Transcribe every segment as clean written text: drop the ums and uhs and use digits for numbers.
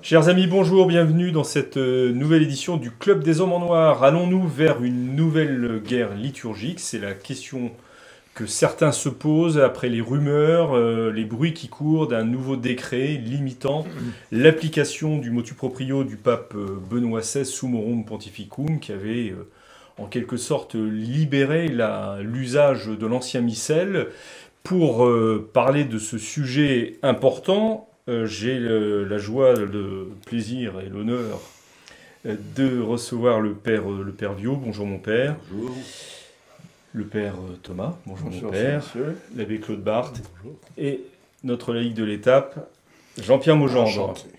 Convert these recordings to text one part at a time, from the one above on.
Chers amis, bonjour, bienvenue dans cette nouvelle édition du Club des Hommes en Noir. Allons-nous vers une nouvelle guerre liturgique? C'est la question que certains se posent après les rumeurs, les bruits qui courent d'un nouveau décret limitant l'application du motu proprio du pape Benoît XVI Summorum Pontificum, qui avait en quelque sorte libéré l'usage de l'ancien missel. Pour parler de ce sujet important, j'ai la joie, le plaisir et l'honneur de recevoir le père Viau. Bonjour mon père. Bonjour. Le père Thomas. Bonjour, Bonjour mon père. monsieur. L'abbé Claude Barthes. Bonjour. Et notre laïc de l'étape, Jean-Pierre Maugendre. Enchanté.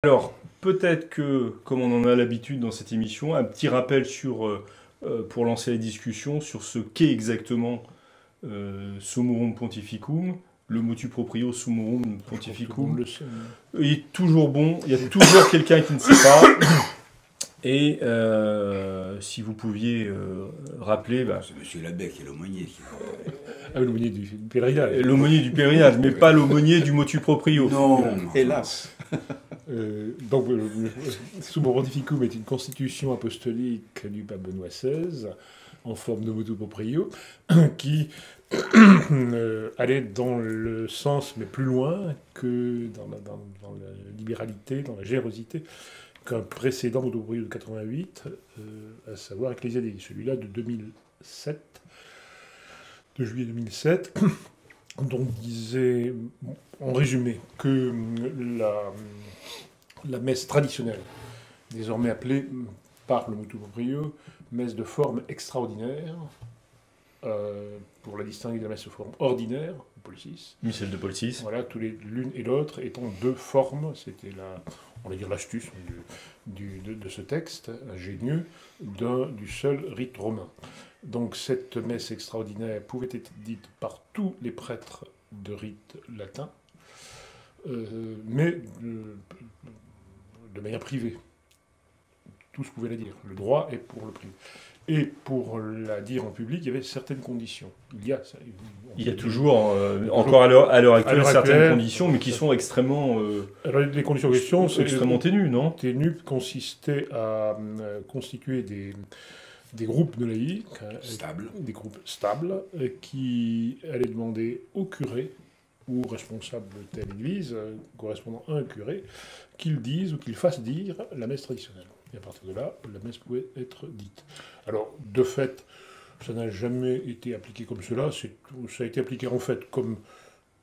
Alors, peut-être que, comme on en a l'habitude dans cette émission, un petit rappel pour lancer la discussion sur ce qu'est exactement Summorum Pontificum, le motu proprio Summorum Pontificum. Il est toujours bon, il y a toujours quelqu'un qui ne sait pas. Et si vous pouviez rappeler... C'est monsieur l'abbé qui est l'aumônier. L'aumônier du pèlerinage. L'aumônier du pèlerinage, mais pas l'aumônier du motu proprio. Non, hélas. Donc, Summorum Pontificum est une constitution apostolique du pape Benoît XVI, en forme de motu proprio, qui allait dans le sens, mais plus loin que dans la libéralité, dans la générosité, qu'un précédent motu proprio de 88, à savoir Ecclésiadé, celui-là de 2007, de juillet 2007, dont disait, en résumé, que la messe traditionnelle, désormais appelée par le motu proprio, messe de forme extraordinaire, pour la distinguer de la messe de forme ordinaire, Paul VI. Missel de Paul VI. Voilà, l'une et l'autre étant deux formes, c'était on va dire l'astuce de ce texte ingénieux, du seul rite romain. Donc cette messe extraordinaire pouvait être dite par tous les prêtres de rite latin, mais de manière privée. Tous pouvaient la dire. Le droit est pour le privé. Et pour la dire en public, il y avait certaines conditions. Il y a toujours, encore à l'heure actuelle, certaines conditions, mais qui sont extrêmement... Alors, les conditions en question, c'est extrêmement ténues, non? Ténues consistaient à constituer des groupes de laïcs, des groupes stables, qui allaient demander au curé ou responsable de telle église, correspondant à un curé, qu'il dise ou qu'il fasse dire la messe traditionnelle. Et à partir de là, la messe pouvait être dite. Alors, de fait, ça n'a jamais été appliqué comme cela. Ça a été appliqué en fait comme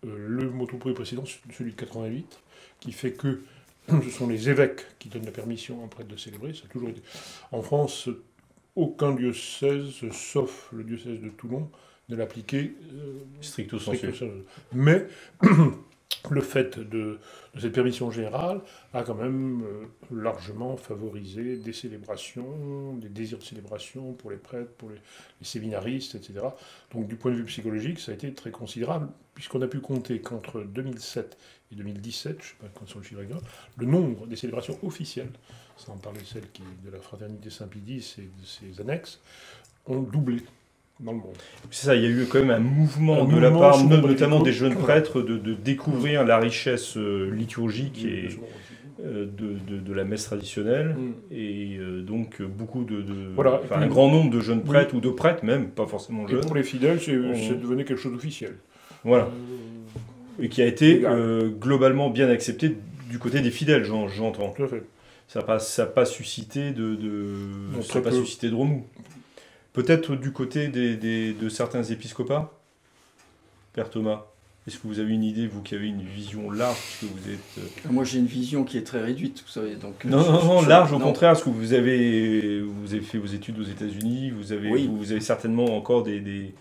le motu proprio précédent, celui de 88, qui fait que ce sont les évêques qui donnent la permission à un prêtre de célébrer. Ça a toujours été. En France, aucun diocèse, sauf le diocèse de Toulon, ne l'appliquait stricto sensu. Mais le fait de cette permission générale a quand même largement favorisé des célébrations, des désirs de célébration pour les prêtres, pour les séminaristes, etc. Donc du point de vue psychologique, ça a été très considérable, puisqu'on a pu compter qu'entre 2007 et 2017, je ne sais pas quand sont le chiffre exact, le nombre des célébrations officielles, sans parler de celles de la Fraternité Saint-Pie X et de ses annexes, ont doublé dans le monde. C'est ça, il y a eu quand même un mouvement de la part notamment des jeunes prêtres de découvrir la richesse liturgique et de la messe traditionnelle, et donc beaucoup voilà, un grand nombre de jeunes prêtres, ou de prêtres même, pas forcément jeunes. Et pour les fidèles, c'est devenu quelque chose d'officiel. Voilà. Et qui a été globalement bien accepté du côté des fidèles, j'entends. Tout à fait. Ça n'a pas suscité de remous. Peut-être du côté de certains épiscopats, Père Thomas. Est-ce que vous avez une idée, vous qui avez une vision large, puisque vous êtes... Moi j'ai une vision qui est très réduite, vous savez. Donc, non, large au contraire, parce que vous avez fait vos études aux États-Unis, vous avez certainement encore des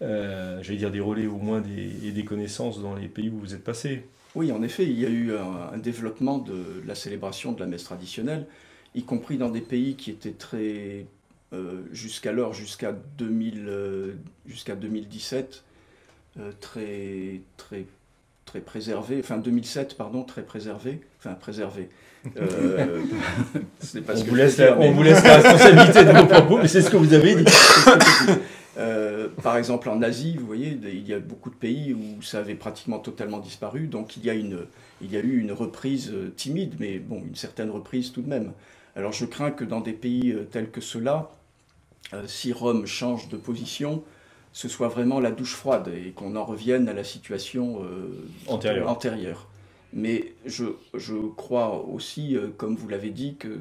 j'allais dire des relais au moins et des connaissances dans les pays où vous êtes passé. Oui, en effet, il y a eu un développement de la célébration de la messe traditionnelle, y compris dans des pays qui étaient très, jusqu'alors, jusqu'à 2017, très, très, très préservés, enfin 2007, pardon, très préservés, enfin préservés. C'est pas ce que on vous laisse la responsabilité de vos propos, mais c'est ce que vous avez dit. Par exemple, en Asie, vous voyez, il y a beaucoup de pays où ça avait pratiquement totalement disparu, donc il y a eu une reprise timide, mais bon, une certaine reprise tout de même. Alors je crains que dans des pays tels que ceux-là, si Rome change de position, ce soit vraiment la douche froide et qu'on en revienne à la situation antérieure. Mais je crois aussi, comme vous l'avez dit, que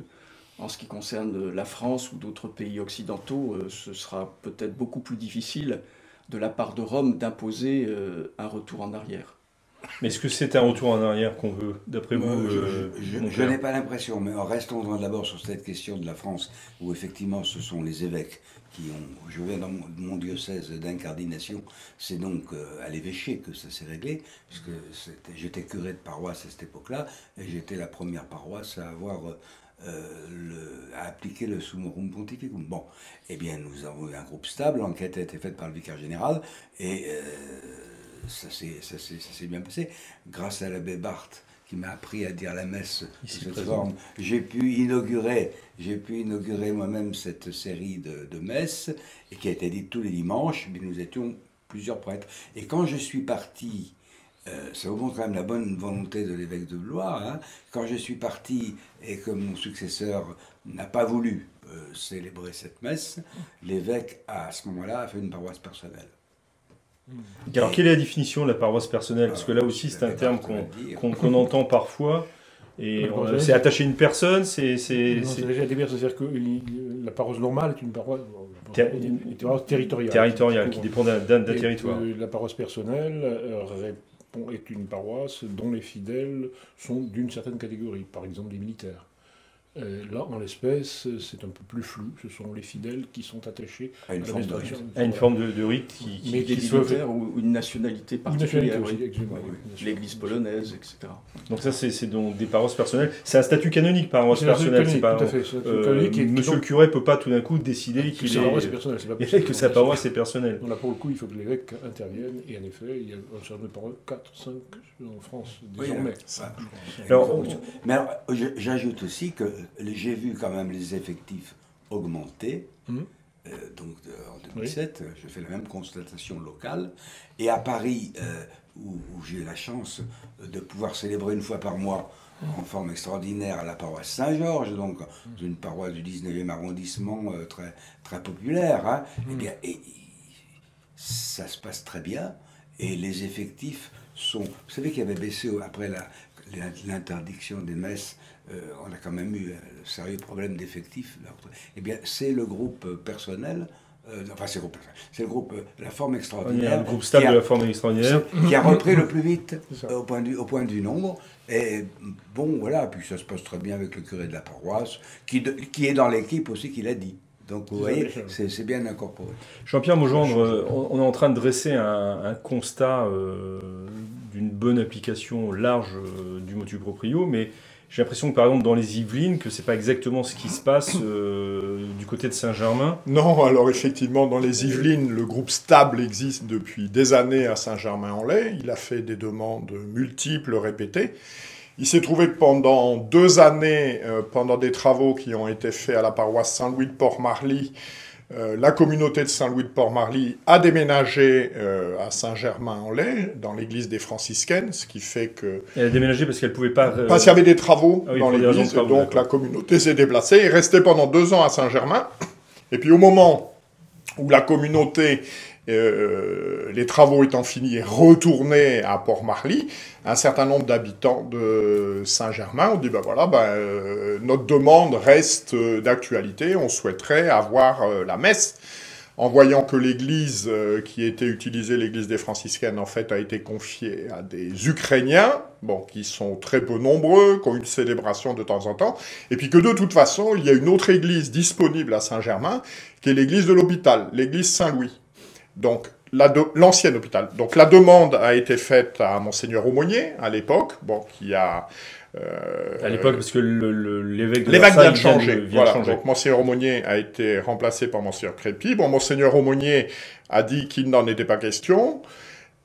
en ce qui concerne la France ou d'autres pays occidentaux, ce sera peut-être beaucoup plus difficile de la part de Rome d'imposer un retour en arrière. Mais est-ce que c'est un retour en arrière qu'on veut, d'après vous Je n'ai pas l'impression, mais restons d'abord sur cette question de la France, où effectivement ce sont les évêques qui ont... Je vais dans mon diocèse d'incardination, c'est donc à l'évêché que ça s'est réglé, puisque j'étais curé de paroisse à cette époque-là, et j'étais la première paroisse à avoir... à appliquer le Summorum Pontificum. Bon, eh bien, nous avons eu un groupe stable, l'enquête a été faite par le vicaire général, et ça s'est bien passé. Grâce à l'abbé Barthes, qui m'a appris à dire la messe de cette forme, j'ai pu inaugurer moi-même cette série de messes, et qui a été dite tous les dimanches, mais nous étions plusieurs prêtres. Et quand je suis parti... ça vous montre quand même la bonne volonté de l'évêque de Blois. Hein. Quand je suis parti et que mon successeur n'a pas voulu célébrer cette messe, l'évêque, à ce moment-là, a fait une paroisse personnelle. Alors, quelle est la définition de la paroisse personnelle? Parce que là aussi, c'est un terme qu'on entend parfois. Et c'est attaché à une personne, c'est déjà divers, c'est-à-dire que la paroisse normale est une paroisse territoriale. Territoriale, qui dépend d'un territoire. La paroisse personnelle est une paroisse dont les fidèles sont d'une certaine catégorie, par exemple les militaires. Là, en l'espèce, c'est un peu plus flou. Ce sont les fidèles qui sont attachés à une forme de rite mais qui militaire ou une nationalité particulière. L'église polonaise, etc. Donc ça, c'est donc des paroisses personnelles. C'est un statut canonique, paroisse personnelle. C'est pas, tout à fait. Monsieur le curé ne peut pas tout d'un coup décider que sa paroisse est personnelle. Là, pour le coup, il faut que l'évêque intervienne. Et en effet, il y a un certain nombre de paroisses, 4, 5 en France, désormais. Mais alors, j'ajoute aussi que j'ai vu quand même les effectifs augmenter. Donc en 2007, je fais la même constatation locale. Et à Paris, où j'ai eu la chance de pouvoir célébrer une fois par mois en forme extraordinaire à la paroisse Saint-Georges, donc une paroisse du 19e arrondissement très, très populaire, hein, eh bien, ça se passe très bien. Et les effectifs sont... Vous savez qu'il y avait baissé après l'interdiction des messes, on a quand même eu un sérieux problème d'effectifs. Eh bien, c'est le groupe personnel, c'est le groupe La Forme Extraordinaire. Le groupe stable de La Forme Extraordinaire. Qui a repris le plus vite au point du nombre. Et bon, voilà, puis ça se passe très bien avec le curé de la paroisse, qui est dans l'équipe aussi, qui l'a dit. Donc vous voyez, c'est bien incorporé. Jean-Pierre Maugendre, on est en train de dresser un constat d'une bonne application large du motu proprio, mais j'ai l'impression que par exemple dans les Yvelines, que c'est pas exactement ce qui se passe du côté de Saint-Germain. Non, alors effectivement dans les Yvelines, le groupe Stable existe depuis des années à Saint-Germain-en-Laye. Il a fait des demandes multiples, répétées. Il s'est trouvé que pendant 2 années, pendant des travaux qui ont été faits à la paroisse Saint-Louis de Port-Marly, la communauté de Saint-Louis de Port-Marly a déménagé à Saint-Germain-en-Laye, dans l'église des franciscaines, ce qui fait que... Elle a déménagé parce qu'elle ne pouvait pas... Parce qu'il y avait des travaux dans l'église, donc la communauté s'est déplacée, est restée pendant 2 ans à Saint-Germain, et puis au moment où la communauté... les travaux étant finis et retournés à Port-Marly, un certain nombre d'habitants de Saint-Germain ont dit notre demande reste d'actualité, on souhaiterait avoir la messe. En voyant que l'église qui était utilisée, l'église des franciscaines, en fait, a été confiée à des Ukrainiens, qui sont très peu nombreux, qui ont une célébration de temps en temps, et puis que de toute façon, il y a une autre église disponible à Saint-Germain, qui est l'église de l'hôpital, l'église Saint-Louis. Donc, l'ancien hôpital. Donc la demande a été faite à Monseigneur Aumônier, à l'époque, bon, qui a... à l'époque, parce que l'évêque vient de changer. Voilà. Donc Monseigneur Aumônier a été remplacé par Monseigneur Crépy. Bon, Monseigneur Aumônier a dit qu'il n'en était pas question.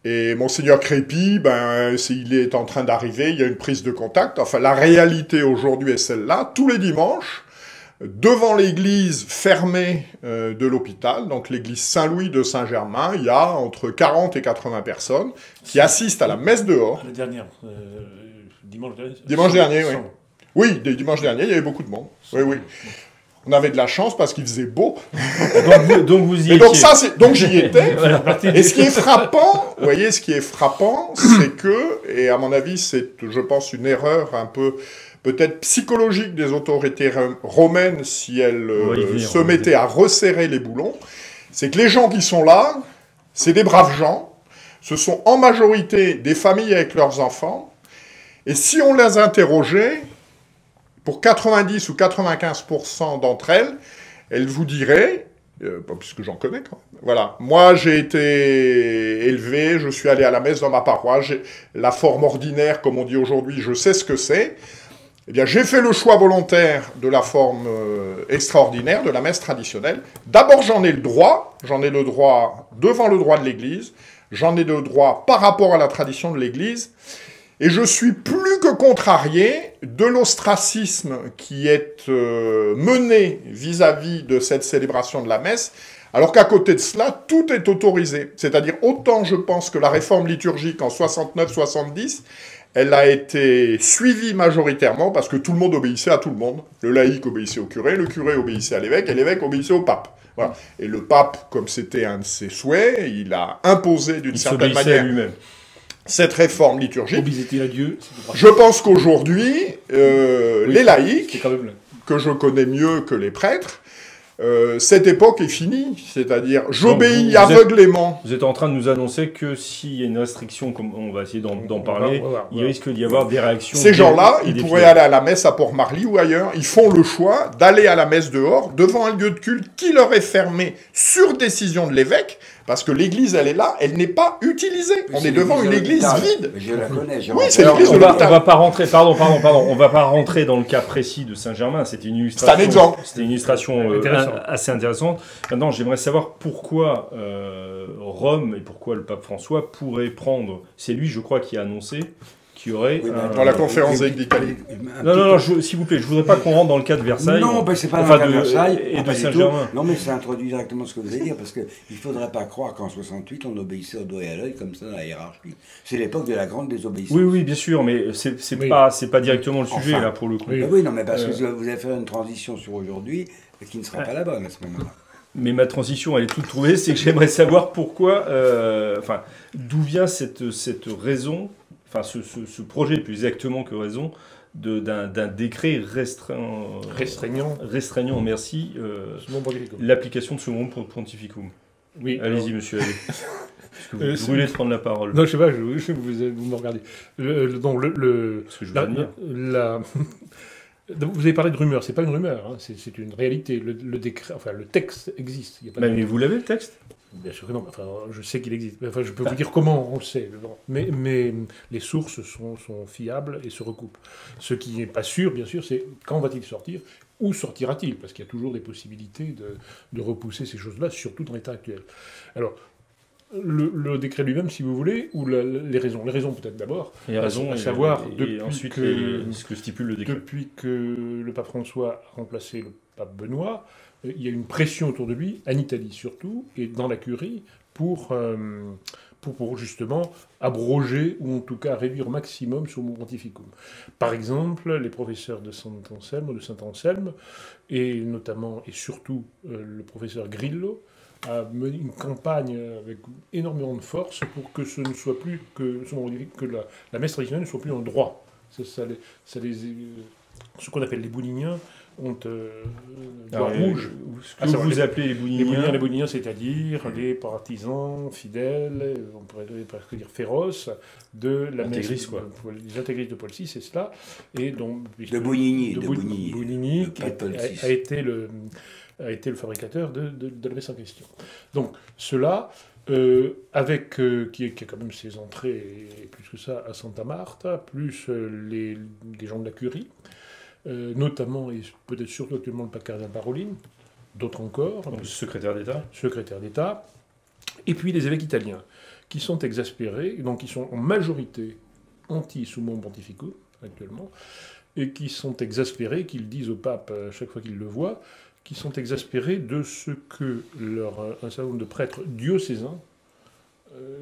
Et Monseigneur Crépy, il est en train d'arriver, il y a une prise de contact. Enfin, la réalité aujourd'hui est celle-là. Tous les dimanches, devant l'église fermée de l'hôpital, donc l'église Saint-Louis de Saint-Germain, il y a entre 40 et 80 personnes qui assistent à la messe dehors. La dernière, dimanche dernier, oui. Oui, dimanche dernier, il y avait beaucoup de monde. Oui, oui. On avait de la chance parce qu'il faisait beau. Donc vous y étiez. Donc j'y étais. Et ce qui est frappant, vous voyez, c'est que, et à mon avis, c'est, je pense, une erreur un peu, peut-être psychologique des autorités romaines si elles se mettaient à resserrer les boulons, c'est que les gens qui sont là, c'est des braves gens, ce sont en majorité des familles avec leurs enfants, et si on les interrogeait, pour 90 ou 95% d'entre elles, elles vous diraient, puisque j'en connais quand même, voilà, moi j'ai été élevé, je suis allé à la messe dans ma paroisse, la forme ordinaire, comme on dit aujourd'hui, je sais ce que c'est, eh bien j'ai fait le choix volontaire de la forme extraordinaire, de la messe traditionnelle. D'abord j'en ai le droit devant le droit de l'Église, j'en ai le droit par rapport à la tradition de l'Église, et je suis plus que contrarié de l'ostracisme qui est mené vis-à-vis de cette célébration de la messe, alors qu'à côté de cela, tout est autorisé. C'est-à-dire, autant je pense que la réforme liturgique en 69-70, elle a été suivie majoritairement parce que tout le monde obéissait à tout le monde. Le laïc obéissait au curé, le curé obéissait à l'évêque, et l'évêque obéissait au pape. Voilà. Et le pape, comme c'était un de ses souhaits, il a imposé d'une certaine manière cette réforme liturgique. Obéissait à Dieu. Je pense qu'aujourd'hui, les laïcs, que je connais mieux que les prêtres, cette époque est finie. C'est-à-dire, j'obéis aveuglément. Vous êtes en train de nous annoncer que s'il y a une restriction, comme on va essayer d'en parler, il risque d'y avoir des réactions. Ces gens-là, ils pourraient aller à la messe à Port-Marly ou ailleurs. Ils font le choix d'aller à la messe dehors, devant un lieu de culte qui leur est fermé sur décision de l'évêque. Parce que l'église, elle est là, elle n'est pas utilisée. On est devant une église vide. Je la connais. Oui, c'est l'église de l'hôpital. On va pas rentrer, on va pas rentrer dans le cas précis de Saint-Germain. C'était une illustration. C'est un exemple. C'était une illustration assez intéressante. Maintenant, j'aimerais savoir pourquoi Rome et pourquoi le pape François pourrait prendre. C'est lui, je crois, qui a annoncé qu'il y aurait dans la conférence d'Italie. Non, s'il vous plaît, je voudrais pas qu'on rentre dans le cas de Versailles. Non, c'est pas dans le cas de Versailles et de Saint-Germain. Non, mais ça introduit directement ce que vous allez dire, parce qu'il ne faudrait pas croire qu'en 68, on obéissait au doigt et à l'œil comme ça dans la hiérarchie. C'est l'époque de la grande désobéissance. Oui, bien sûr, mais c'est pas directement le sujet, là, pour le coup. Oui, non, mais parce que vous allez faire une transition sur aujourd'hui qui ne sera pas la bonne à ce moment-là. Mais ma transition, elle est toute trouvée, c'est que j'aimerais savoir pourquoi, d'où vient cette raison, ce projet, plus exactement que raison, d'un décret restreignant, merci, l'application de ce nom pontificum. Oui. Allez-y, monsieur. Allez. Vous voulez prendre la parole? Non, je sais pas, vous me regardez. Ce que je veux dire. Vous avez parlé de rumeur, c'est pas une rumeur, hein, c'est une réalité. Le décret, le texte existe. Il y a pas mais vous l'avez, le texte? Bien sûr que non, je sais qu'il existe. Je peux vous dire comment on le sait. Mais les sources sont fiables et se recoupent. Ce qui n'est pas sûr, bien sûr, c'est quand va-t-il sortir? Où sortira-t-il? Parce qu'il y a toujours des possibilités de repousser ces choses-là, surtout dans l'état actuel. Alors, le décret lui-même, si vous voulez, ou les raisons. Les raisons, peut-être d'abord. Les raisons, à savoir, et ensuite ce que stipule le décret. Depuis que le pape François a remplacé le pape Benoît, il y a une pression autour de lui, en Italie surtout, et dans la curie, pour justement abroger, ou en tout cas réduire au maximum son pontificum. Par exemple, les professeurs de Saint-Anselme, et notamment et surtout le professeur Grillo, a mené une campagne avec énormément de force pour que ce ne soit plus que la messe traditionnelle ne soit plus un droit. Ce qu'on appelle les bouliniens ont rouge. Ce que vous appelez les bouniniens. Les bouniniens, c'est-à-dire les partisans fidèles, on pourrait presque dire féroces, de la messe. Les intégristes de Paul VI, c'est cela. Et donc, de Bounigny. Bounigny a été le fabricateur de la messe en question. Donc, cela, qui a quand même ses entrées, et plus que ça, à Santa Marta, plus les gens de la curie, notamment, et peut-être surtout actuellement, le pape cardinal Parolin, d'autres encore. Donc, secrétaire d'État. Et puis les évêques italiens, qui sont exaspérés, donc qui sont en majorité anti-summum pontificum, actuellement, et qui sont exaspérés, qu'ils disent au pape chaque fois qu'ils le voient, qui sont exaspérés de ce que un certain nombre de prêtres diocésains,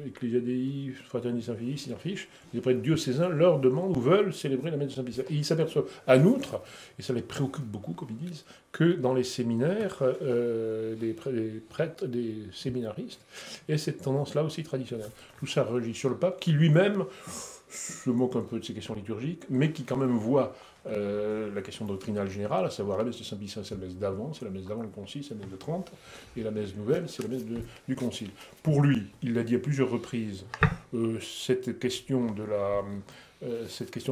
Ecclesia Dei, Fraternitas Sancti, Synerfiche, les prêtres diocésains leur demandent ou veulent célébrer la messe de Saint-Pie. Et ils s'aperçoivent, en outre, et ça les préoccupe beaucoup, comme ils disent, que dans les séminaires, les prêtres, des séminaristes, et cette tendance-là aussi traditionnelle. Tout ça réagit sur le pape, qui lui-même se moque un peu de ces questions liturgiques, mais qui quand même voit la question doctrinale générale, à savoir la messe de Saint-Pie, c'est la messe d'avant, c'est la messe d'avant le concile, c'est la messe de 30, et la messe nouvelle, c'est la messe du concile. Pour lui, il l'a dit à plusieurs reprises, cette question de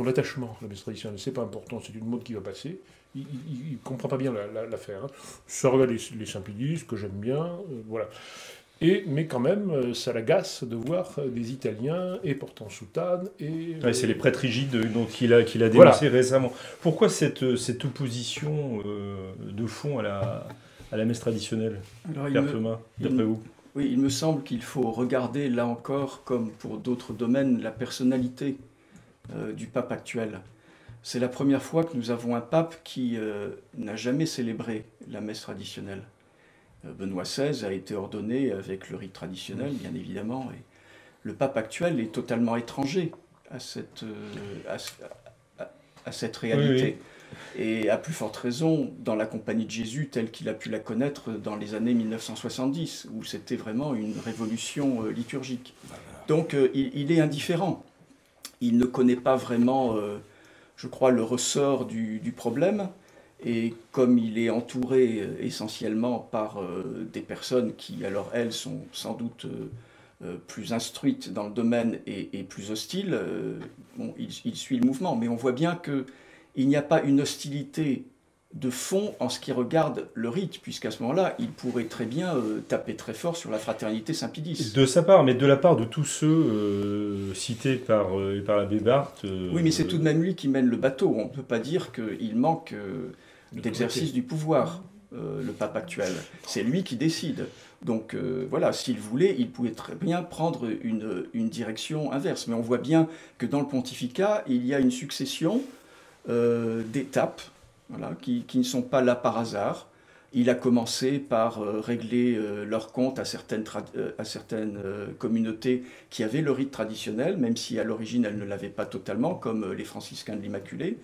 l'attachement à la messe traditionnelle, c'est pas important, c'est une mode qui va passer. Il ne comprend pas bien l'affaire. Hein. Ça regarde les Saint-Pédistes, que j'aime bien, voilà. Mais quand même, ça l'agace de voir des Italiens et portant soutane. C'est les prêtres rigides dont il a dénoncé récemment. Pourquoi cette opposition de fond à la messe traditionnelle, Père Thomas, d'après vous? Oui, il me semble qu'il faut regarder, là encore, comme pour d'autres domaines, la personnalité du pape actuel. C'est la première fois que nous avons un pape qui n'a jamais célébré la messe traditionnelle. Benoît XVI a été ordonné avec le rite traditionnel, bien évidemment, et le pape actuel est totalement étranger à cette réalité. Oui. Et à plus forte raison, dans la Compagnie de Jésus, telle qu'il a pu la connaître dans les années 1970, où c'était vraiment une révolution liturgique. Donc il est indifférent. Il ne connaît pas vraiment, je crois, le ressort du problème. Et comme il est entouré essentiellement par des personnes qui, alors elles, sont sans doute plus instruites dans le domaine et plus hostiles, il suit le mouvement. Mais on voit bien qu'il n'y a pas une hostilité de fond en ce qui regarde le rite, puisqu'à ce moment-là, il pourrait très bien taper très fort sur la fraternité Saint-Pédis. De sa part, mais de la part de tous ceux cités par l'abbé Barthes... Oui, mais c'est tout de même lui qui mène le bateau. On ne peut pas dire qu'il manque... d'exercice du pouvoir, le pape actuel. C'est lui qui décide. Donc voilà, s'il voulait, il pouvait très bien prendre une direction inverse. Mais on voit bien que dans le pontificat, il y a une succession d'étapes qui ne sont pas là par hasard. Il a commencé par régler leurs comptes à certaines communautés qui avaient le rite traditionnel, même si à l'origine elles ne l'avaient pas totalement, comme les franciscains de l'Immaculée.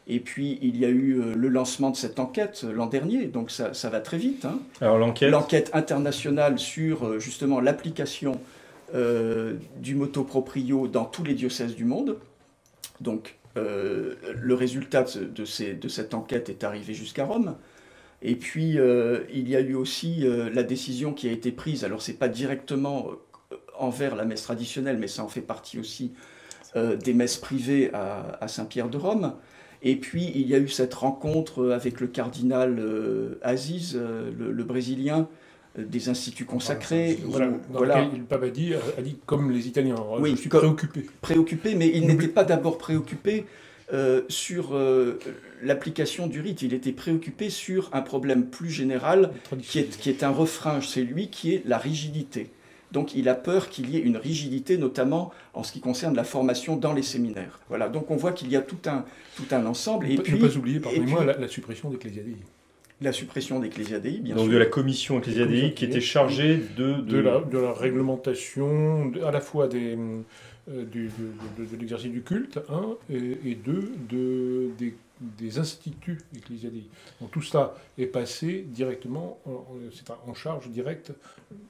Et puis, il y a eu le lancement de cette enquête l'an dernier, donc ça va très vite. Hein. Alors l'enquête internationale sur justement l'application du motu proprio dans tous les diocèses du monde. Donc, le résultat de cette enquête est arrivé jusqu'à Rome. Et puis, il y a eu aussi la décision qui a été prise, alors ce n'est pas directement envers la messe traditionnelle, mais ça en fait partie aussi des messes privées à Saint-Pierre de Rome. Et puis, il y a eu cette rencontre avec le cardinal Aziz, le Brésilien, des instituts consacrés. Voilà. Le pape a dit, comme les Italiens, oui, je suis préoccupé. Préoccupé, mais il n'était pas d'abord préoccupé sur l'application du rite. Il était préoccupé sur un problème plus général qui est un refrain chez lui, qui est la rigidité. Donc il a peur qu'il y ait une rigidité, notamment en ce qui concerne la formation dans les séminaires. Voilà, donc on voit qu'il y a tout un ensemble. Et puis, ne pas oublier, pardonnez-moi, la suppression d'Ecclesia Dei. La suppression d'Ecclesia Dei, bien sûr. Donc de la commission Ecclesia Dei qui était chargée de la réglementation, à la fois de l'exercice du culte, et deux, des instituts ecclésiastiques. Donc tout cela est passé directement, c'est en charge directe,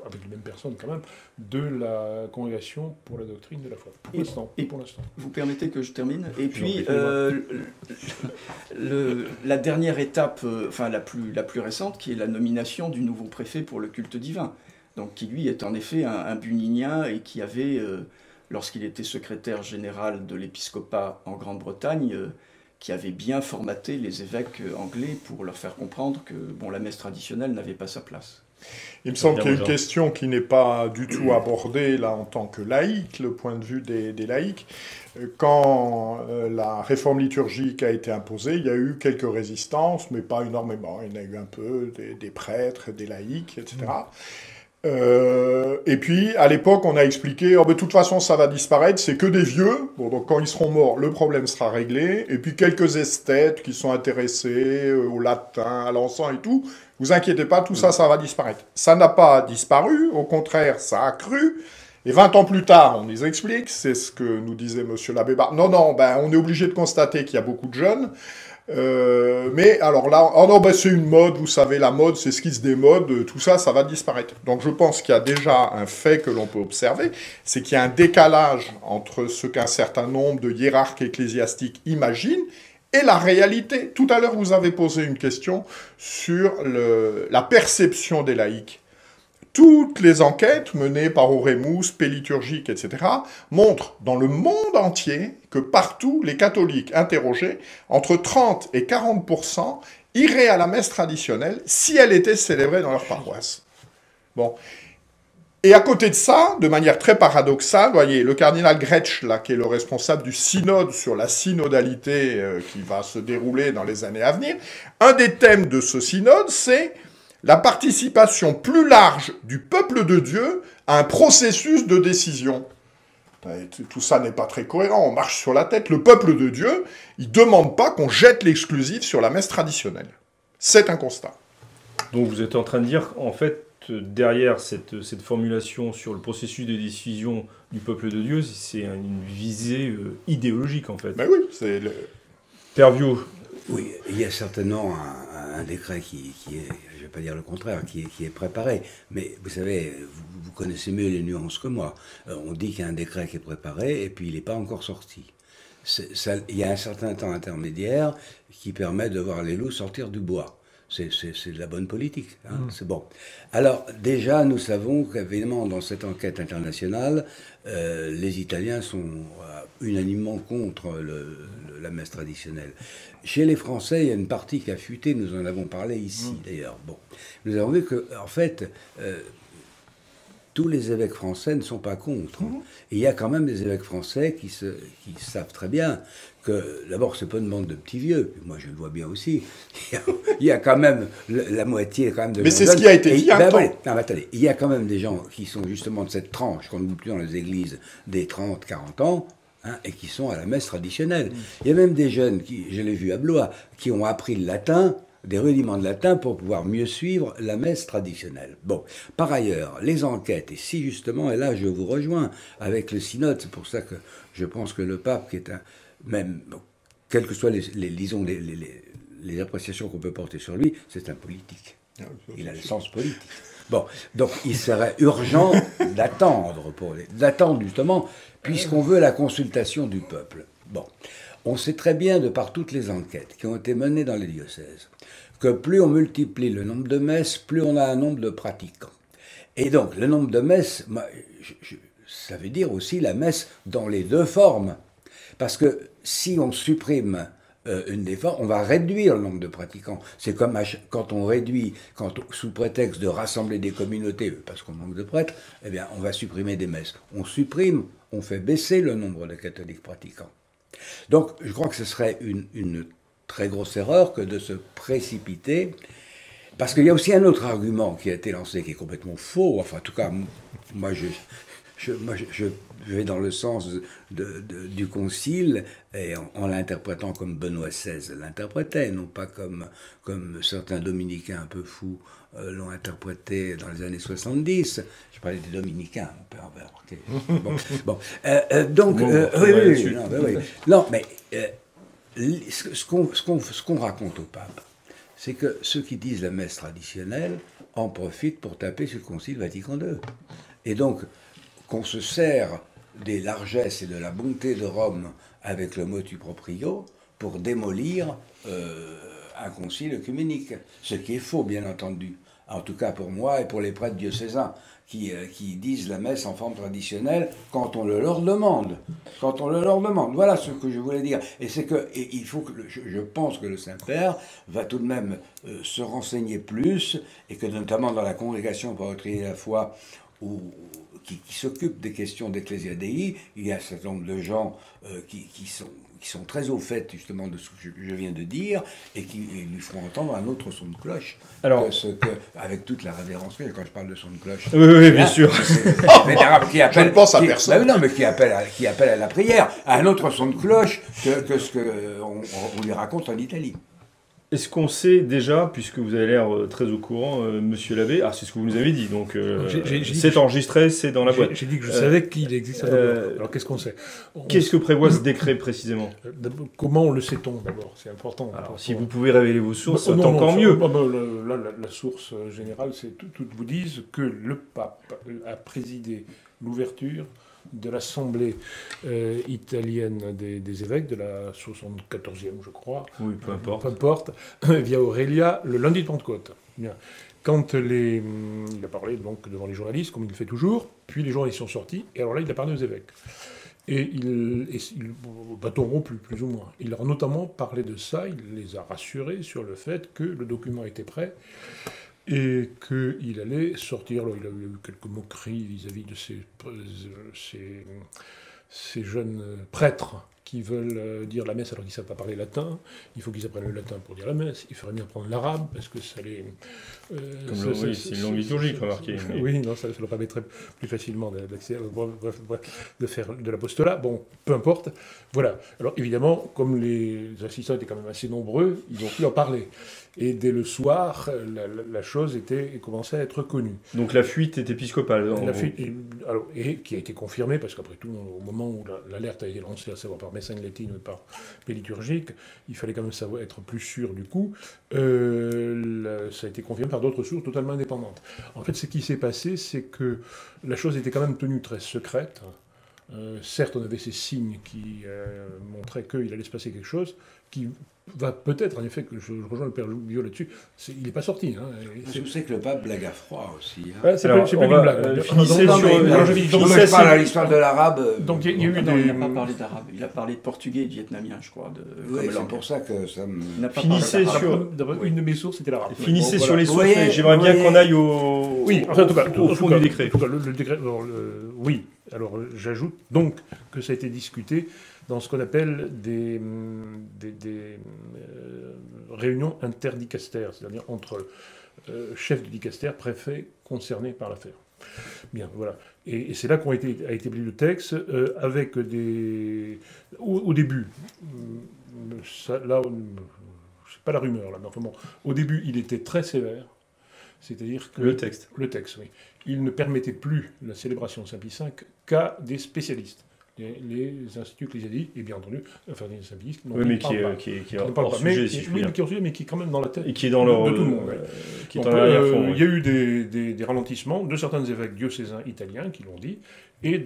avec les mêmes personnes quand même, de la Congrégation pour la doctrine de la foi. Pour l'instant. Vous permettez que je termine? Et puis, la dernière étape, enfin la plus récente, qui est la nomination du nouveau préfet pour le culte divin. Donc qui lui est en effet un buninien et qui avait, lorsqu'il était secrétaire général de l'épiscopat en Grande-Bretagne, qui avait bien formaté les évêques anglais pour leur faire comprendre que la messe traditionnelle n'avait pas sa place. Il me semble qu'il y a une question qui n'est pas du tout abordée là en tant que laïque, le point de vue des laïcs. Quand la réforme liturgique a été imposée, il y a eu quelques résistances, mais pas énormément. Il y en a eu un peu, des prêtres, des laïcs, etc. Et puis, à l'époque, on a expliqué, de toute façon, ça va disparaître, c'est que des vieux. Bon, donc quand ils seront morts, le problème sera réglé. Et puis, quelques esthètes qui sont intéressés au latin, à l'encens et tout. Vous inquiétez pas, tout ça, ça va disparaître. Ça n'a pas disparu, au contraire, ça a cru. Et 20 ans plus tard, on nous explique, c'est ce que nous disait monsieur l'abbé Bar. Non, on est obligé de constater qu'il y a beaucoup de jeunes. Mais alors là, c'est une mode, vous savez, la mode, c'est ce qui se démode, tout ça, ça va disparaître. Donc je pense qu'il y a déjà un fait que l'on peut observer, c'est qu'il y a un décalage entre ce qu'un certain nombre de hiérarques ecclésiastiques imaginent et la réalité. Tout à l'heure, vous avez posé une question sur la perception des laïcs. Toutes les enquêtes menées par Oremus, Péliturgique, etc., montrent dans le monde entier que partout, les catholiques interrogés, entre 30 et 40%, iraient à la messe traditionnelle si elle était célébrée dans leur paroisse. Bon. Et à côté de ça, de manière très paradoxale, voyez, le cardinal Gretsch, là, qui est le responsable du synode sur la synodalité qui va se dérouler dans les années à venir, un des thèmes de ce synode, c'est la participation plus large du peuple de Dieu à un processus de décision. Tout ça n'est pas très cohérent, on marche sur la tête. Le peuple de Dieu, il ne demande pas qu'on jette l'exclusif sur la messe traditionnelle. C'est un constat. Donc vous êtes en train de dire, en fait, derrière cette formulation sur le processus de décision du peuple de Dieu, c'est une visée idéologique, en fait. Ben oui, c'est le... Père Viau. Oui, il y a certainement un décret qui est, je ne vais pas dire le contraire, qui est préparé. Mais vous savez, vous connaissez mieux les nuances que moi. On dit qu'il y a un décret qui est préparé et puis il n'est pas encore sorti. Il y a un certain temps intermédiaire qui permet de voir les loups sortir du bois. C'est de la bonne politique, hein, c'est bon. Alors, déjà, nous savons qu'évidemment, dans cette enquête internationale, les Italiens sont unanimement contre la messe traditionnelle. Chez les Français, il y a une partie qui a fuité, nous en avons parlé ici, d'ailleurs. Bon. Nous avons vu que, en fait, tous les évêques français ne sont pas contre. Et il y a quand même des évêques français qui savent très bien que, d'abord, c'est pas une bande de petits vieux. Moi, je le vois bien aussi. Il y a quand même la moitié quand même de... Mais c'est ce qui a été dit attendez, il y a quand même des gens qui sont justement de cette tranche, qu'on n'oublie plus dans les églises, des 30, 40 ans, hein, et qui sont à la messe traditionnelle. Il y a même des jeunes, je l'ai vu à Blois, qui ont appris le latin, des rudiments de latin pour pouvoir mieux suivre la messe traditionnelle. Bon, par ailleurs, les enquêtes, et si justement, et là je vous rejoins avec le synode, c'est pour ça que je pense que le pape, qui est même, quelles que soient les appréciations qu'on peut porter sur lui, c'est un politique. Il a le sens politique. Bon, donc il serait urgent d'attendre justement, puisqu'on veut la consultation du peuple. Bon, on sait très bien, de par toutes les enquêtes qui ont été menées dans les diocèses, que plus on multiplie le nombre de messes, plus on a un nombre de pratiquants. Et donc, le nombre de messes, ça veut dire aussi la messe dans les deux formes. Parce que si on supprime une des formes, on va réduire le nombre de pratiquants. C'est comme quand on réduit, sous prétexte de rassembler des communautés, parce qu'on manque de prêtres, eh bien, on va supprimer des messes. On supprime, on fait baisser le nombre de catholiques pratiquants. Donc, je crois que ce serait une très grosse erreur que de se précipiter, parce qu'il y a aussi un autre argument qui a été lancé, qui est complètement faux. Enfin, en tout cas, moi, je vais dans le sens du concile, et en l'interprétant comme Benoît XVI l'interprétait, non pas comme certains dominicains un peu fous l'ont interprété dans les années 70. Je parlais des dominicains, on peut remarquer. Oui. Non, mais ce qu'on raconte au pape, c'est que ceux qui disent la messe traditionnelle en profitent pour taper sur le Concile Vatican II. Et donc, qu'on se sert des largesses et de la bonté de Rome avec le motu proprio pour démolir un concile œcuménique. Ce qui est faux, bien entendu. En tout cas pour moi et pour les prêtres diocésains qui disent la messe en forme traditionnelle quand on le leur demande. Quand on le leur demande. Voilà ce que je voulais dire. Et c'est que il faut que je pense que le Saint-Père va tout de même se renseigner plus et que notamment dans la congrégation pour doctriner la foi qui s'occupe des questions d'Ecclesia Dei, il y a un certain nombre de gens qui sont très au fait justement de ce que je viens de dire et qui lui feront entendre un autre son de cloche. Alors, avec toute la révérence, quand je parle de son de cloche. Oui, bien sûr. Je ne pense à personne. Non, mais qui appelle à la prière, à un autre son de cloche que ce qu'on lui raconte en Italie. Est-ce qu'on sait déjà, puisque vous avez l'air très au courant, monsieur l'abbé, c'est ce que vous nous avez dit, donc c'est enregistré, c'est dans la boîte. J'ai dit que je savais qu'il existe. Alors qu'est-ce qu'on sait? Qu'est-ce que prévoit ce décret précisément? Comment le sait-on d'abord? C'est important. Alors si vous pouvez révéler vos sources, c'est encore mieux. La source générale, c'est toutes vous disent que le pape a présidé l'ouverture de l'Assemblée italienne des évêques, de la 74e, je crois. Oui, peu importe. Peu importe, via Aurelia, le lundi de Pentecôte. Bien. Quand il a parlé donc devant les journalistes, comme il le fait toujours, puis les journalistes sont sortis, et alors là, il a parlé aux évêques. Et bâton rompu, plus ou moins. Il leur a notamment parlé de ça, il les a rassurés sur le fait que le document était prêt, et qu'il allait sortir. Alors, il a eu quelques moqueries vis-à-vis de ces jeunes prêtres qui veulent dire la messe alors qu'ils ne savent pas parler latin. Il faut qu'ils apprennent le latin pour dire la messe. Il faudrait bien apprendre l'arabe parce que ça les... c'est une langue liturgique, remarquez. Oui, non, ça leur permettrait plus facilement d'accès, de faire de l'apostolat. Bon, peu importe. Voilà. Alors évidemment, comme les assistants étaient quand même assez nombreux, ils ont pu en parler. Et dès le soir, la chose commençait à être connue. Donc la fuite est épiscopale. La fuite, et qui a été confirmée, parce qu'après tout, au moment où l'alerte a été lancée, à savoir par Messa in Latine ou par Liturgique, il fallait quand même être plus sûr du coup. Ça a été confirmé par d'autres sources totalement indépendantes. En fait, ce qui s'est passé, c'est que la chose était quand même tenue très secrète. Certes, on avait ces signes qui montraient qu'il allait se passer quelque chose, qui va peut-être, en effet, que je rejoins le père Biot là-dessus, il n'est pas sorti. Hein, je sais que le pape blague à froid aussi. Hein. Ouais, c'est pas une blague. Je parle à l'histoire de l'arabe. Donc il y a eu il n'a pas parlé d'arabe, il a parlé de portugais et de vietnamien, je crois. Oui, c'est pour ça que ça me... Finissez sur... Une de mes sources, c'était l'arabe. Finissez sur les sources, j'aimerais bien qu'on aille au fond du décret. En tout cas, le décret, oui. Alors j'ajoute donc que ça a été discuté dans ce qu'on appelle des réunions interdicastères, c'est-à-dire entre chefs de dicastère, préfets concernés par l'affaire. Bien, voilà. Et c'est là a été établi le texte, avec des... Au début, là, c'est pas la rumeur, là, mais enfin bon, au début, il était très sévère, c'est-à-dire que... Le texte, oui. Il ne permettait plus la célébration de Saint-Pie V qu'à des spécialistes. Les instituts ecclésiastiques, et bien entendu, enfin des spécialistes mais qui est hors sujet, si je puis dire. Qui est hors sujet, mais qui est quand même dans la tête et qui est dans leur, de tout le monde. Qui est dans il y a eu des ralentissements de certains évêques diocésains italiens qui l'ont dit, et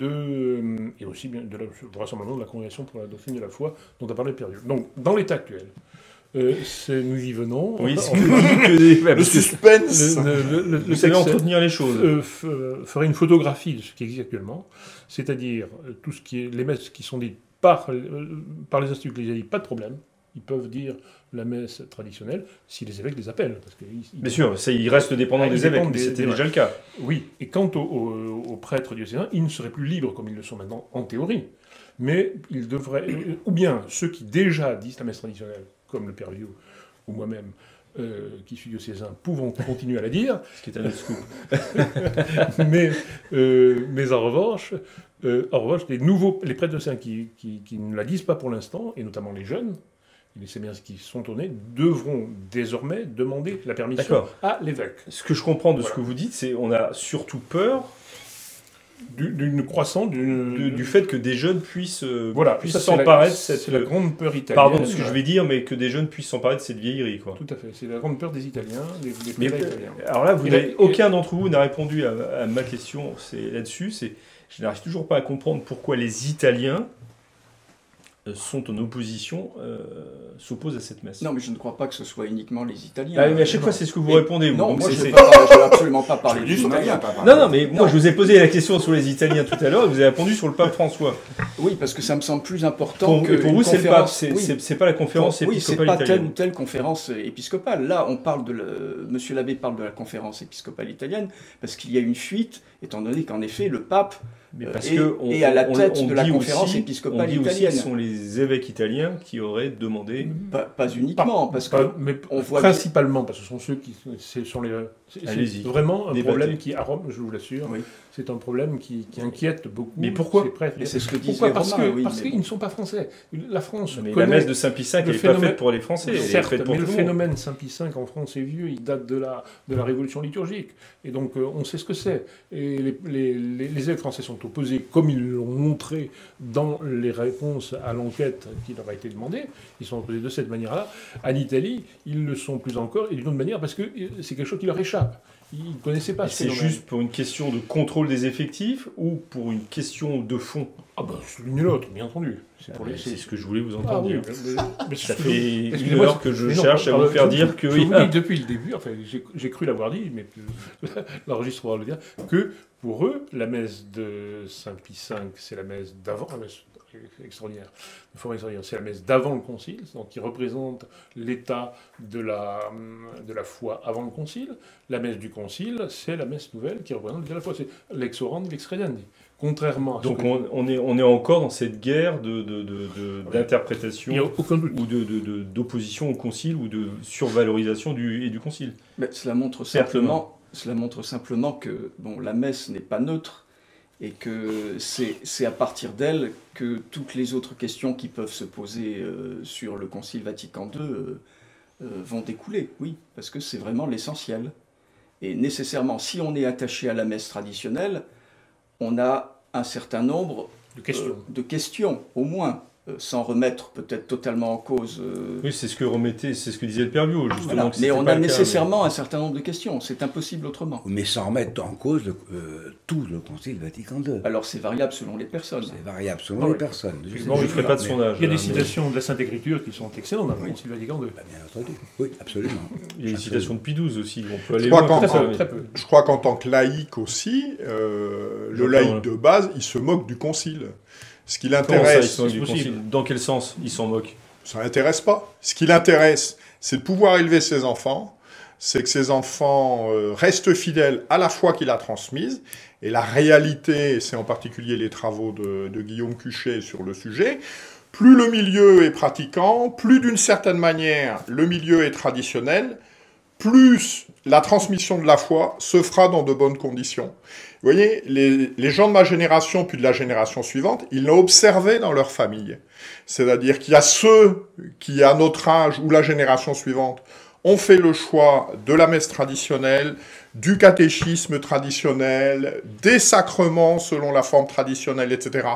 aussi bien du rassemblement de la Congrégation pour la doctrine de la foi dont a parlé Père Biot. Donc, dans l'état actuel, nous y venons. Oui, le suspense. Vous savez entretenir les choses. Ferait une photographie de ce qui existe actuellement, c'est-à-dire tout ce qui est les messes qui sont dites par les instituts ecclésiastiques, pas de problème. Ils peuvent dire la messe traditionnelle si les évêques les appellent. Parce que bien sûr, il reste dépendant des évêques, mais c'était déjà le cas. Oui, et quant aux prêtres diocésains, ils ne seraient plus libres comme ils le sont maintenant en théorie, mais ils devraient, ou bien ceux qui déjà disent la messe traditionnelle, comme le père Biot ou moi-même, qui suis diocésain, pouvons continuer à la dire. Ce qui est un autre scoop. mais en revanche, les prêtres diocésains qui ne la disent pas pour l'instant, et notamment les jeunes, les séminaires qui sont tournés, devront désormais demander la permission à l'évêque. Ce que je comprends de ce que vous dites, c'est qu'on a surtout peur D'une croissance, du fait que des jeunes puissent puissent s'emparer de cette... C'est la grande peur italienne. Pardon de ce que je vais dire, mais que des jeunes puissent s'emparer de cette vieillerie, quoi. Tout à fait. C'est la grande peur des Italiens, des Italiens. Alors là, aucun d'entre vous n'a répondu à ma question là-dessus. Je n'arrive toujours pas à comprendre pourquoi les Italiens sont en opposition, s'opposent à cette messe. Non, mais je ne crois pas que ce soit uniquement les Italiens. Ah, mais à chaque fois, c'est ce que vous répondez. Vous. Non, Donc moi, je n'ai absolument pas parlé des Italiens. Non, mais moi, je vous ai posé la question sur les Italiens tout à l'heure, et vous avez répondu sur le pape François. Oui, parce que ça me semble plus important que pour vous, c'est le pape, c'est pas la conférence épiscopale italienne. Oui, c'est pas telle ou telle conférence épiscopale. Là, on parle Monsieur l'abbé parle de la conférence épiscopale italienne, parce qu'il y a une fuite, étant donné qu'en effet, le pape est à la tête de la conférence épiscopale italienne. On dit aussi que ce sont les évêques italiens qui auraient demandé... Pas uniquement, mais principalement, parce que ce sont ceux qui... C'est vraiment un problème qui, à Rome, je vous l'assure, c'est un problème qui inquiète beaucoup. Mais pourquoi? C'est ce que disent les Romains. Parce qu'ils ne sont pas français. La France mais la messe de Saint Pie V, elle n'est pas faite pour les Français. Certes, mais le phénomène Saint Pie V en France est vieux, il date de la Révolution liturgique. Et donc, on sait ce que c'est. Et les évêques français sont opposés, comme ils l'ont montré dans les réponses à l'enquête qui leur a été demandée. Ils sont opposés de cette manière-là. À l'Italie, ils le sont plus encore, et d'une autre manière, parce que c'est quelque chose qui leur échappe. Ils ne connaissaient pas ce phénomène. C'est juste pour une question de contrôle des effectifs ou pour une question de fond? Ah ben, l'une et l'autre, bien entendu. C'est ce que je voulais vous entendre dire. Mais ça fait une heure que je cherche à vous faire dire que... Je vous dis depuis le début, enfin j'ai cru l'avoir dit, mais l'enregistrement va le dire, que pour eux, la messe de Saint-Pie V, c'est la messe d'avant, la messe extraordinaire, c'est la messe d'avant le concile, donc qui représente l'état de la foi avant le concile. La messe du concile, c'est la messe nouvelle qui représente l'état de la foi, c'est l'ex orandi, l'ex credendi. Contrairement à donc on est encore dans cette guerre d'interprétation ou d'opposition au concile ou de survalorisation du concile. Mais cela montre simplement que la messe n'est pas neutre et que c'est à partir d'elle que toutes les autres questions qui peuvent se poser sur le Concile Vatican II vont découler, oui, parce que c'est vraiment l'essentiel. Et nécessairement, si on est attaché à la messe traditionnelle, on a un certain nombre de questions, au moins, sans remettre peut-être totalement en cause... Oui, c'est ce que disait le Père Biot, justement. Voilà. Mais on a nécessairement un certain nombre de questions, c'est impossible autrement. Mais sans remettre en cause tout le Concile Vatican II. Alors c'est variable selon les personnes. C'est variable selon les personnes. Je ne ferai pas de sondage. Il y a des citations de la Sainte Écriture qui sont excellentes dans le Concile Vatican II. Bien entendu, oui, absolument. Il y a des citations de Pie XII aussi, on peut aller très peu. Je crois qu'en tant que laïc aussi, le laïc de base, il se moque du Concile. Ce qui l'intéresse... Dans quel sens il s'en moque? Ça l'intéresse pas. Ce qui l'intéresse, c'est de pouvoir élever ses enfants, c'est que ses enfants restent fidèles à la foi qu'il a transmise, et la réalité, c'est en particulier les travaux de Guillaume Cuchet sur le sujet, plus le milieu est pratiquant, plus d'une certaine manière le milieu est traditionnel, plus la transmission de la foi se fera dans de bonnes conditions. Vous voyez, les gens de ma génération, puis de la génération suivante, ils l'ont observé dans leur famille. C'est-à-dire qu'il y a ceux qui, à notre âge ou la génération suivante, ont fait le choix de la messe traditionnelle, du catéchisme traditionnel, des sacrements selon la forme traditionnelle, etc.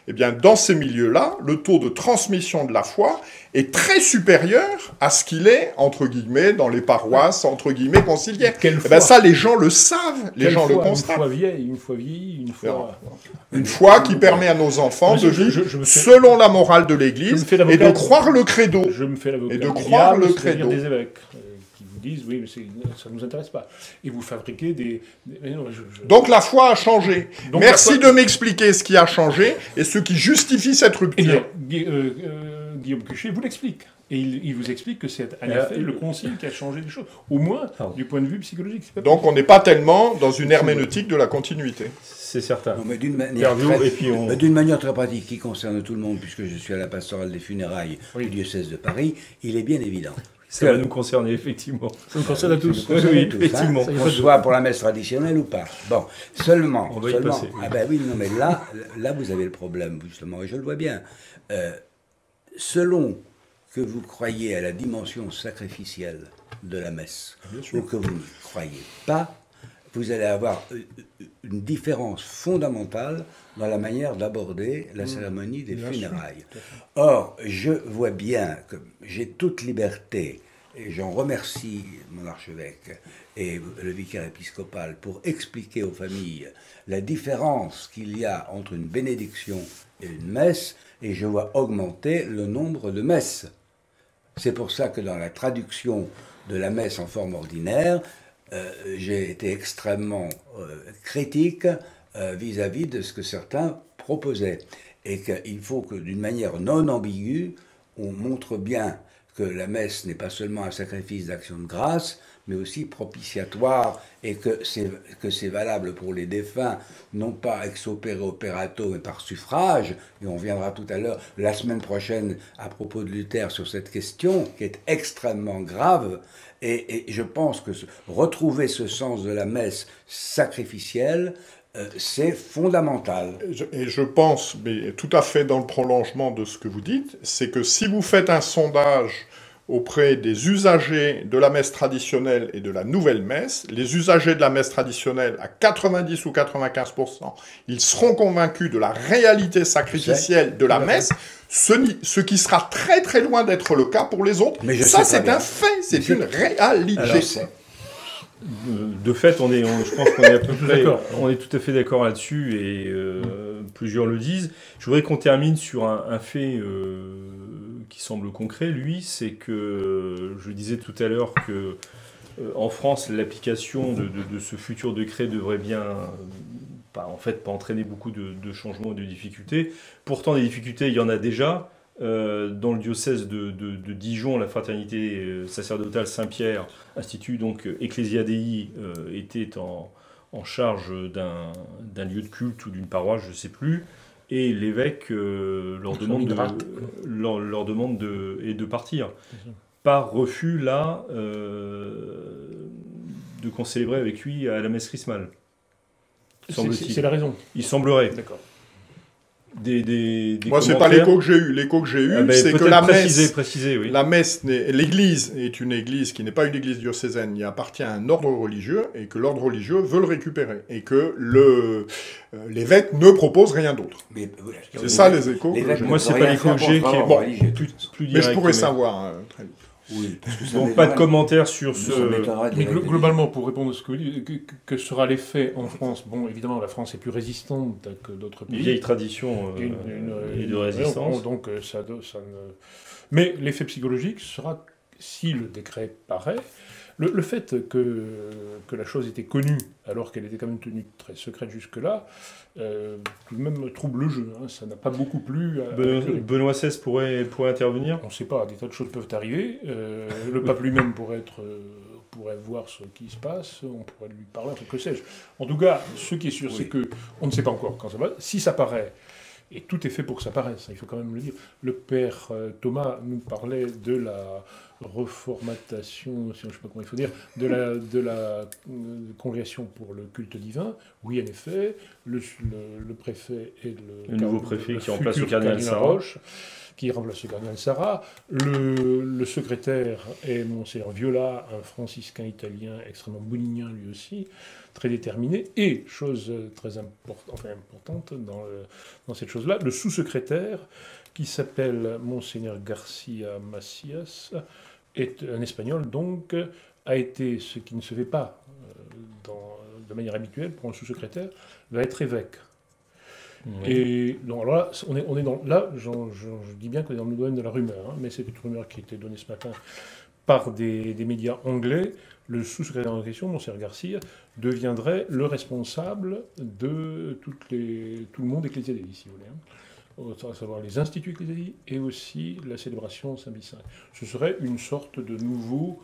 Eh bien, dans ces milieux-là, le taux de transmission de la foi est très supérieur à ce qu'il est, entre guillemets, dans les paroisses, entre guillemets, conciliaires. Ça, les gens le savent, les gens le constatent. Une fois vieille, une foi qui permet à nos enfants de vivre selon la morale de l'Église et de croire le credo. Je me fais l'avocat. Et de croire le credo. Des évêques qui vous disent, oui, mais ça ne nous intéresse pas. Et vous fabriquez des... Donc la foi a changé. Donc, merci de m'expliquer ce qui a changé et ce qui justifie cette rupture. Guillaume Cuchet vous l'explique. Et il vous explique que c'est en effet le concile qui a changé les choses, au moins du point de vue psychologique. Donc on n'est pas tellement dans une herméneutique de la continuité. C'est certain. Non, mais d'une manière très pratique qui concerne tout le monde, puisque je suis à la pastorale des funérailles du diocèse de Paris, il est bien évident. Ça va nous concerner, effectivement. Ça nous concerne à tous. Oui, effectivement. Qu'on soit pour la messe traditionnelle ou pas. Bon, seulement... On va y passer. Ah ben oui, non, mais là vous avez le problème, justement, et je le vois bien. Selon que vous croyez à la dimension sacrificielle de la messe, ou que vous ne croyez pas, vous allez avoir une différence fondamentale dans la manière d'aborder la cérémonie des funérailles. Or, je vois bien que j'ai toute liberté, et j'en remercie mon archevêque et le vicaire épiscopal pour expliquer aux familles la différence qu'il y a entre une bénédiction et une messe, et je vois augmenter le nombre de messes. C'est pour ça que dans la traduction de la messe en forme ordinaire, j'ai été extrêmement critique vis-à-vis de ce que certains proposaient. Et qu'il faut que, d'une manière non ambiguë, on montre bien que la messe n'est pas seulement un sacrifice d'action de grâce, mais aussi propitiatoire, et que c'est valable pour les défunts, non pas ex opere operato, mais par suffrage. Et on viendra tout à l'heure, la semaine prochaine, à propos de Luther, sur cette question, qui est extrêmement grave. Et je pense que retrouver ce sens de la messe sacrificielle, c'est fondamental. Et je pense, mais tout à fait dans le prolongement de ce que vous dites, c'est que si vous faites un sondage auprès des usagers de la messe traditionnelle et de la nouvelle messe, les usagers de la messe traditionnelle, à 90 ou 95%, ils seront convaincus de la réalité sacrificielle de la messe, ce qui sera très très loin d'être le cas pour les autres. Mais ça, c'est un fait, c'est une réalité. Alors, de fait, je pense qu'on est à peu près, on est tout à fait d'accord là-dessus, et plusieurs le disent. Je voudrais qu'on termine sur un fait qui semble concret, lui, c'est que je disais tout à l'heure que en France, l'application de ce futur décret devrait bien, pas entraîner beaucoup de changements et de difficultés. Pourtant, des difficultés, il y en a déjà. Dans le diocèse de Dijon, la fraternité sacerdotale Saint-Pierre, institut donc Ecclesia Dei, était en charge d'un lieu de culte ou d'une paroisse, je ne sais plus, et l'évêque leur demande de partir. Par refus, là, de concélébrer avec lui à la messe chrismale. C'est la raison. Il semblerait. D'accord. Moi, c'est pas l'écho que j'ai eu. L'écho que j'ai eu, c'est que la messe, oui. La messe, l'Église est une Église qui n'est pas une Église diocésaine, il appartient à un ordre religieux, et que l'ordre religieux veut le récupérer, et que l'évêque ne propose rien d'autre. C'est ça les échos. Moi, c'est pas l'écho que j'ai qui est bon, plus direct. Mais je pourrais savoir très vite. Oui, donc pas de commentaires sur ce... Mais globalement, pour répondre à ce que vous dites, que sera l'effet en France? Bon, évidemment, la France est plus résistante que d'autres pays. Une vieille tradition et de résistance. Donc, ça ne... Mais l'effet psychologique sera, si le décret paraît, le fait que la chose était connue, alors qu'elle était quand même tenue très secrète jusque-là, tout de même trouble le jeu. Hein. Ça n'a pas beaucoup plu. Benoît XVI pourrait intervenir. On ne sait pas, des tas de choses peuvent arriver. Le pape lui-même pourrait voir ce qui se passe, on pourrait lui parler, que sais-je. En tout cas, ce qui est sûr, c'est qu'on ne sait pas encore quand ça va. Si ça paraît, et tout est fait pour que ça paraisse, il faut quand même le dire. Le père Thomas nous parlait de la reformatation, je ne sais pas comment il faut dire, de la congrégation pour le culte divin. Oui, en effet, le préfet et le nouveau préfet qui remplace le cardinal Sarah. Qui remplace le cardinal Sarah. Le secrétaire est Monseigneur Viola, un franciscain italien extrêmement boulinien lui aussi, très déterminé. Et, chose très importante dans cette chose-là, le sous-secrétaire, qui s'appelle Monseigneur Garcia Macias, est un espagnol, donc a été, ce qui ne se fait pas de manière habituelle pour un sous-secrétaire, va être évêque. Oui. Et donc là, on est dans... Là, je dis bien qu'on est dans le domaine de la rumeur, hein, mais c'est une rumeur qui a été donnée ce matin par des médias anglais. Le sous-secrétaire en question, Monseigneur Garcia, deviendrait le responsable de tout le monde ecclésiastique, si vous voulez. À savoir les instituts ecclésiastiques et aussi la célébration Saint-Vicent. Ce serait une sorte de nouveau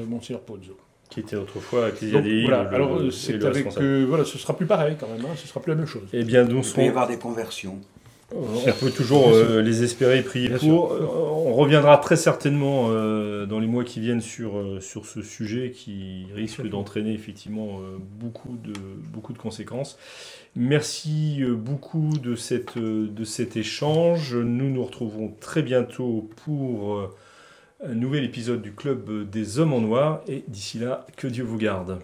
Monseigneur Pozzo. Qui était autrefois Ecclesia Dei. Voilà, alors c'est avec voilà, ce sera plus pareil quand même, hein, ce sera plus la même chose. Eh bien, il peut y avoir des conversions. On peut toujours les espérer et prier pour. On reviendra très certainement dans les mois qui viennent sur ce sujet qui risque d'entraîner effectivement beaucoup de conséquences. Merci beaucoup de cet échange. Nous nous retrouvons très bientôt pour un nouvel épisode du Club des Hommes en Noir. Et d'ici là, que Dieu vous garde.